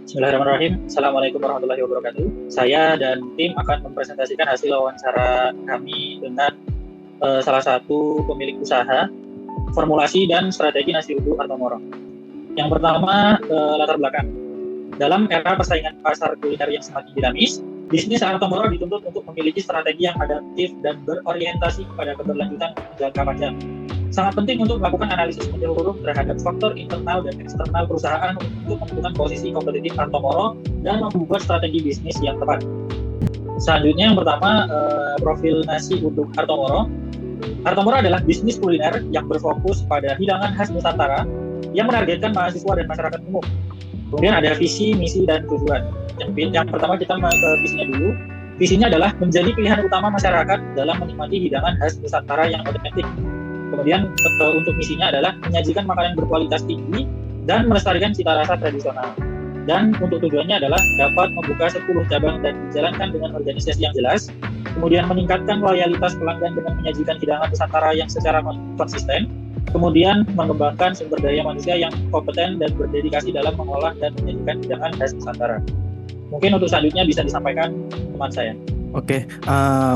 Bismillahirrahmanirrahim. Assalamualaikum warahmatullahi wabarakatuh. Saya dan tim akan mempresentasikan hasil wawancara kami dengan salah satu pemilik usaha formulasi dan strategi nasi uduk Artomoro. Yang pertama, latar belakang. Dalam era persaingan pasar kuliner yang semakin dinamis, bisnis Artomoro dituntut untuk memiliki strategi yang adaptif dan berorientasi kepada keberlanjutan jangka panjang. Sangat penting untuk melakukan analisis menyeluruh terhadap faktor internal dan eksternal perusahaan untuk menentukan posisi kompetitif Artomoro dan membuat strategi bisnis yang tepat. Selanjutnya yang pertama, profil nasi uduk Artomoro. Artomoro adalah bisnis kuliner yang berfokus pada hidangan khas Nusantara yang menargetkan mahasiswa dan masyarakat umum. Kemudian ada visi, misi, dan tujuan. Yang pertama kita ke visinya dulu. Visinya adalah menjadi pilihan utama masyarakat dalam menikmati hidangan khas Nusantara yang otentik. Kemudian untuk misinya adalah menyajikan makanan berkualitas tinggi dan melestarikan cita rasa tradisional. Dan untuk tujuannya adalah dapat membuka 10 cabang dan dijalankan dengan organisasi yang jelas. Kemudian meningkatkan loyalitas pelanggan dengan menyajikan hidangan Nusantara yang secara konsisten. Kemudian mengembangkan sumber daya manusia yang kompeten dan berdedikasi dalam mengolah dan menyajikan hidangan khas Nusantara. Mungkin untuk selanjutnya bisa disampaikan teman saya. Oke,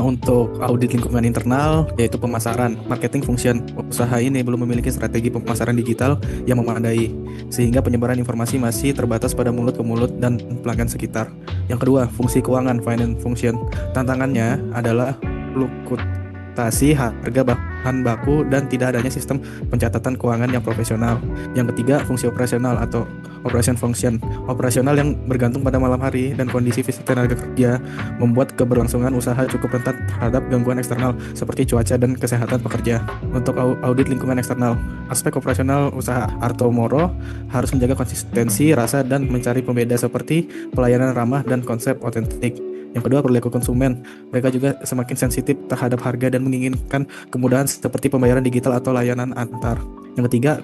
untuk audit lingkungan internal yaitu pemasaran, marketing function. Usaha ini belum memiliki strategi pemasaran digital yang memadai, sehingga penyebaran informasi masih terbatas pada mulut ke mulut dan pelanggan sekitar. Yang kedua, fungsi keuangan, finance function. Tantangannya adalah fluktuasi harga bahan baku dan tidak adanya sistem pencatatan keuangan yang profesional. Yang ketiga, fungsi operasional atau operation function. Operasional yang bergantung pada malam hari dan kondisi fisik tenaga kerja membuat keberlangsungan usaha cukup rentan terhadap gangguan eksternal seperti cuaca dan kesehatan pekerja. Untuk audit lingkungan eksternal, aspek operasional usaha Artomoro harus menjaga konsistensi rasa dan mencari pembeda seperti pelayanan ramah dan konsep otentik. Yang kedua, perilaku konsumen. Mereka juga semakin sensitif terhadap harga dan menginginkan kemudahan seperti pembayaran digital atau layanan antar. Yang ketiga,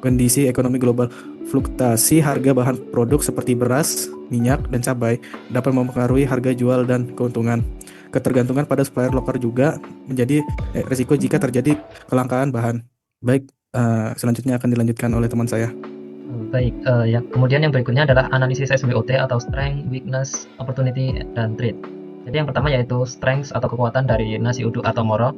kondisi ekonomi global. Fluktuasi harga bahan produk seperti beras, minyak, dan cabai dapat mempengaruhi harga jual dan keuntungan. Ketergantungan pada supplier lokal juga menjadi risiko jika terjadi kelangkaan bahan. Baik, selanjutnya akan dilanjutkan oleh teman saya. Baik, kemudian yang berikutnya adalah analisis SWOT atau Strength, Weakness, Opportunity, dan Threat. Jadi yang pertama yaitu strength atau kekuatan dari nasi uduk Artomoro.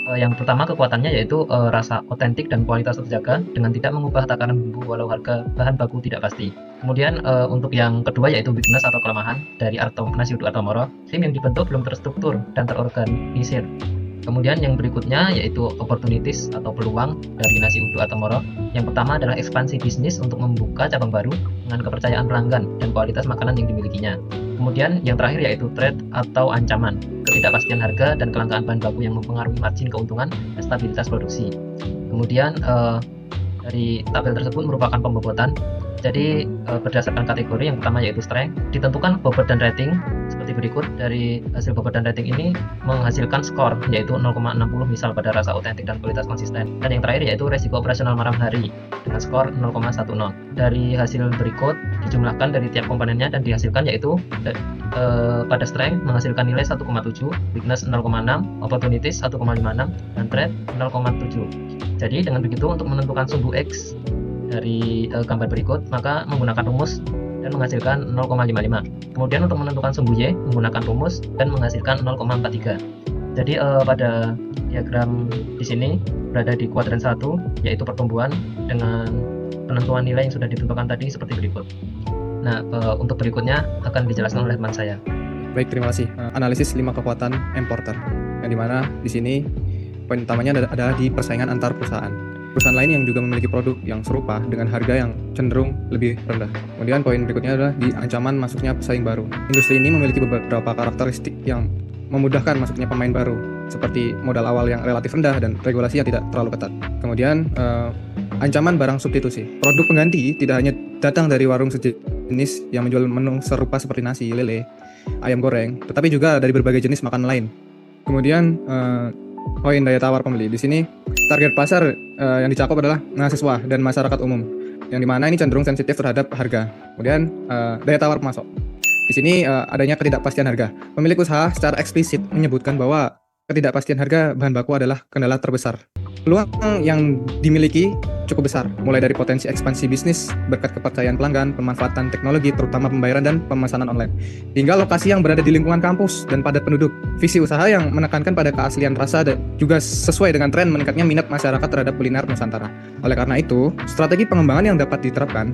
Yang pertama kekuatannya yaitu rasa otentik dan kualitas terjaga dengan tidak mengubah takaran bumbu walau harga bahan baku tidak pasti. Kemudian untuk yang kedua yaitu weakness atau kelemahan dari nasi uduk Artomoro. Tim yang dibentuk belum terstruktur dan terorganisir. Kemudian yang berikutnya yaitu opportunities atau peluang dari nasi uduk Artomoro. Yang pertama adalah ekspansi bisnis untuk membuka cabang baru dengan kepercayaan pelanggan dan kualitas makanan yang dimilikinya. Kemudian yang terakhir yaitu threat atau ancaman, ketidakpastian harga dan kelangkaan bahan baku yang mempengaruhi margin keuntungan dan stabilitas produksi. Kemudian dari tabel tersebut merupakan pembobotan. Jadi berdasarkan kategori, yang pertama yaitu strength, ditentukan bobot dan rating seperti berikut. Dari hasil bobot dan rating ini menghasilkan skor yaitu 0,60 misal pada rasa otentik dan kualitas konsisten. Dan yang terakhir yaitu resiko operasional malam hari dengan skor 0,10. Dari hasil berikut dijumlahkan dari tiap komponennya dan dihasilkan yaitu pada strength menghasilkan nilai 1,7, weakness 0,6, opportunities 1,56, dan threat 0,7. Jadi dengan begitu untuk menentukan sumbu X dari gambar berikut maka menggunakan rumus dan menghasilkan 0,55. Kemudian untuk menentukan sumbu Y menggunakan rumus dan menghasilkan 0,43. Jadi pada diagram di sini berada di kuadran 1 yaitu pertumbuhan dengan penentuan nilai yang sudah ditentukan tadi seperti berikut. Nah, untuk berikutnya akan dijelaskan oleh teman saya. Baik, terima kasih. Analisis 5 kekuatan importer. Yang dimana di sini poin utamanya adalah di persaingan antar perusahaan. Perusahaan lain yang juga memiliki produk yang serupa dengan harga yang cenderung lebih rendah. Kemudian poin berikutnya adalah di ancaman masuknya pesaing baru. Industri ini memiliki beberapa karakteristik yang memudahkan masuknya pemain baru, seperti modal awal yang relatif rendah dan regulasi yang tidak terlalu ketat. Kemudian ancaman barang substitusi. Produk pengganti tidak hanya datang dari warung sejenis yang menjual menu serupa seperti nasi, lele, ayam goreng, tetapi juga dari berbagai jenis makanan lain. Kemudian poin daya tawar pembeli. Di sini target pasar yang dicakup adalah mahasiswa dan masyarakat umum, yang dimana ini cenderung sensitif terhadap harga. Kemudian daya tawar pemasok. Di sini adanya ketidakpastian harga. Pemilik usaha secara eksplisit menyebutkan bahwa ketidakpastian harga bahan baku adalah kendala terbesar. Peluang yang dimiliki cukup besar, mulai dari potensi ekspansi bisnis berkat kepercayaan pelanggan, pemanfaatan teknologi terutama pembayaran dan pemesanan online, hingga lokasi yang berada di lingkungan kampus dan padat penduduk. Visi usaha yang menekankan pada keaslian rasa dan juga sesuai dengan tren meningkatnya minat masyarakat terhadap kuliner Nusantara. Oleh karena itu, strategi pengembangan yang dapat diterapkan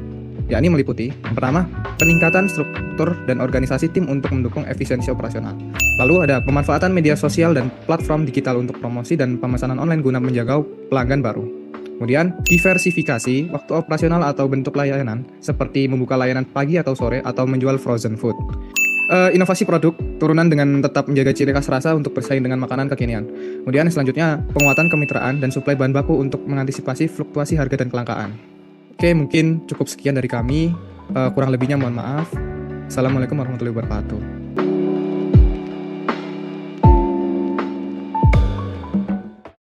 yakni meliputi yang pertama, peningkatan struktur dan organisasi tim untuk mendukung efisiensi operasional. Lalu ada pemanfaatan media sosial dan platform digital untuk promosi dan pemesanan online guna menjaga pelanggan baru. Kemudian, diversifikasi waktu operasional atau bentuk layanan seperti membuka layanan pagi atau sore atau menjual frozen food. Inovasi produk turunan dengan tetap menjaga ciri khas rasa untuk bersaing dengan makanan kekinian. Kemudian selanjutnya, penguatan kemitraan dan suplai bahan baku untuk mengantisipasi fluktuasi harga dan kelangkaan. Oke, mungkin cukup sekian dari kami. Kurang lebihnya mohon maaf. Assalamualaikum warahmatullahi wabarakatuh.